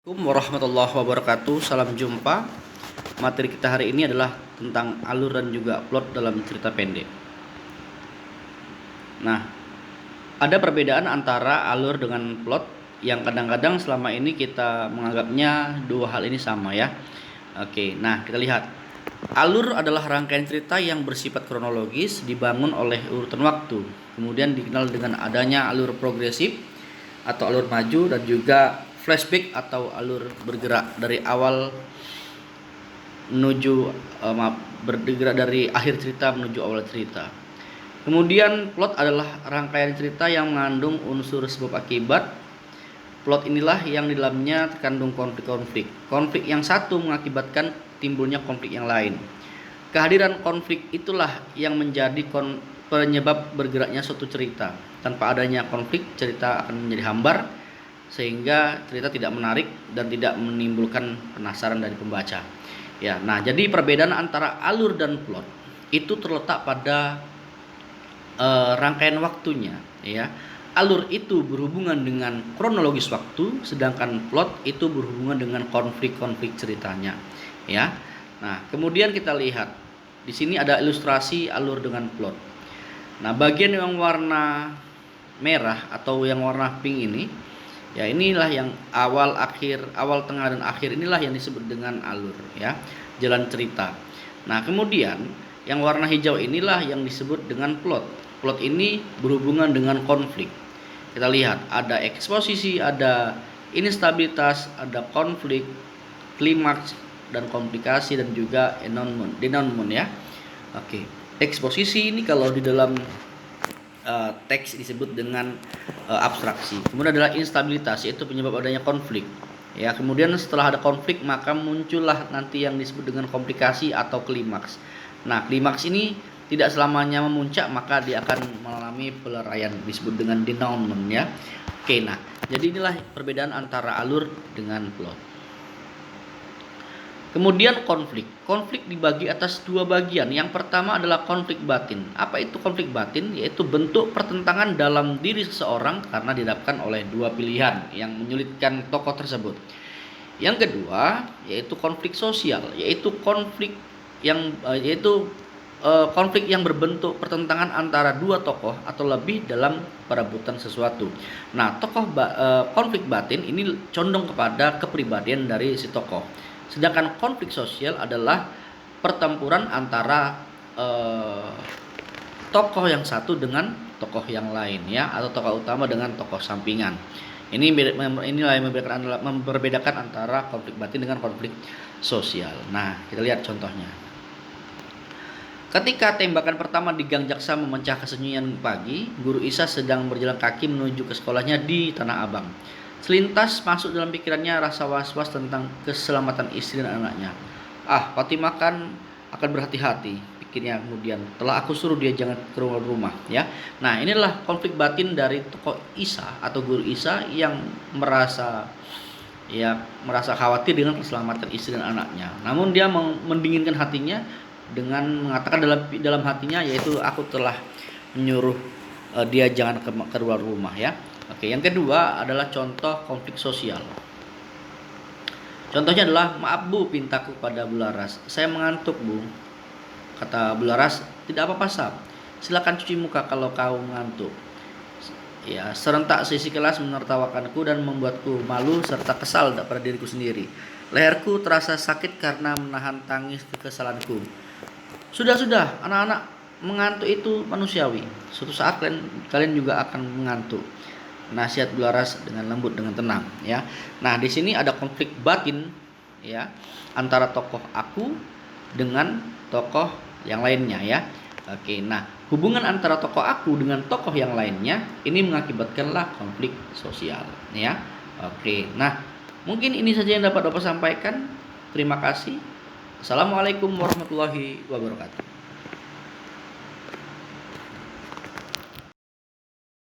Assalamualaikum warahmatullahi wabarakatuh. Salam jumpa. Materi kita hari ini adalah tentang alur dan juga plot dalam cerita pendek. Nah, ada perbedaan antara alur dengan plot yang kadang-kadang selama ini kita menganggapnya dua hal ini sama ya. Oke, nah kita lihat. Alur adalah rangkaian cerita yang bersifat kronologis dibangun oleh urutan waktu. Kemudian dikenal dengan adanya alur progresif atau alur maju dan juga flashback atau alur bergerak dari awal menuju bergerak dari akhir cerita menuju awal cerita. Kemudian plot adalah rangkaian cerita yang mengandung unsur sebab akibat. Plot inilah yang di dalamnya terkandung konflik-konflik. Konflik yang satu mengakibatkan timbulnya konflik yang lain. Kehadiran konflik itulah yang menjadi penyebab bergeraknya suatu cerita. Tanpa adanya konflik, cerita akan menjadi hambar sehingga cerita tidak menarik dan tidak menimbulkan penasaran dari pembaca. Ya, nah jadi perbedaan antara alur dan plot itu terletak pada rangkaian waktunya, ya. Alur itu berhubungan dengan kronologis waktu, sedangkan plot itu berhubungan dengan konflik-konflik ceritanya, ya. Nah, kemudian kita lihat di sini ada ilustrasi alur dengan plot. Nah, bagian yang warna merah atau yang warna pink ini, ya inilah yang awal, akhir, awal, tengah dan akhir inilah yang disebut dengan alur, ya, jalan cerita. Nah, kemudian yang warna hijau inilah yang disebut dengan plot. Plot ini berhubungan dengan konflik. Kita lihat ada eksposisi, ada instabilitas, ada konflik, klimaks dan komplikasi dan juga denouement ya. Oke. Eksposisi ini kalau di dalam teks disebut dengan abstraksi. Kemudian adalah instabilitas, yaitu penyebab adanya konflik. Ya, kemudian setelah ada konflik maka muncullah nanti yang disebut dengan komplikasi atau klimaks. Nah, klimaks ini tidak selamanya memuncak, maka dia akan mengalami pelarian, disebut dengan denouement ya. Oke, nah, jadi inilah perbedaan antara alur dengan plot. Kemudian konflik. Konflik dibagi atas dua bagian. Yang pertama adalah konflik batin. Apa itu konflik batin? Yaitu bentuk pertentangan dalam diri seseorang karena dihadapkan oleh dua pilihan yang menyulitkan tokoh tersebut. Yang kedua yaitu konflik sosial, yaitu konflik yang berbentuk pertentangan antara dua tokoh atau lebih dalam perebutan sesuatu. Nah, konflik batin ini condong kepada kepribadian dari si tokoh. Sedangkan konflik sosial adalah pertempuran antara tokoh yang satu dengan tokoh yang lain ya, atau tokoh utama dengan tokoh sampingan. Inilah yang membedakan antara konflik batin dengan konflik sosial. Nah, kita lihat contohnya. Ketika tembakan pertama di Gang Jaksa memecah kesunyian pagi, Guru Isa sedang berjalan kaki menuju ke sekolahnya di Tanah Abang. Selintas masuk dalam pikirannya rasa was-was tentang keselamatan istri dan anaknya. Fatimah kan akan berhati-hati, pikirnya kemudian. Telah aku suruh dia jangan keluar rumah, ya. Nah, inilah konflik batin dari tokoh Isa atau Guru Isa yang merasa khawatir dengan keselamatan istri dan anaknya. Namun dia mendinginkan hatinya dengan mengatakan dalam hatinya, yaitu aku telah menyuruh dia jangan keluar rumah ya. Oke, yang kedua adalah contoh konflik sosial. Contohnya adalah, maaf Bu, pintaku pada Bularas. Saya mengantuk Bu. Kata Bularas, tidak apa-apa Sab. Silakan cuci muka kalau kau mengantuk. Ya, serentak sisi kelas menertawakanku dan membuatku malu serta kesal pada diriku sendiri. Leherku terasa sakit karena menahan tangis kekesalanku. Sudah, anak-anak, mengantuk itu manusiawi. Suatu saat kalian juga akan mengantuk. Nasihat Bularas dengan lembut, dengan tenang, ya. Nah, di sini ada konflik batin, ya, antara tokoh aku dengan tokoh yang lainnya, ya. Oke, nah, hubungan antara tokoh aku dengan tokoh yang lainnya ini mengakibatkanlah konflik sosial, ya. Oke, nah, mungkin ini saja yang dapat Bapak sampaikan. Terima kasih. Assalamualaikum warahmatullahi wabarakatuh.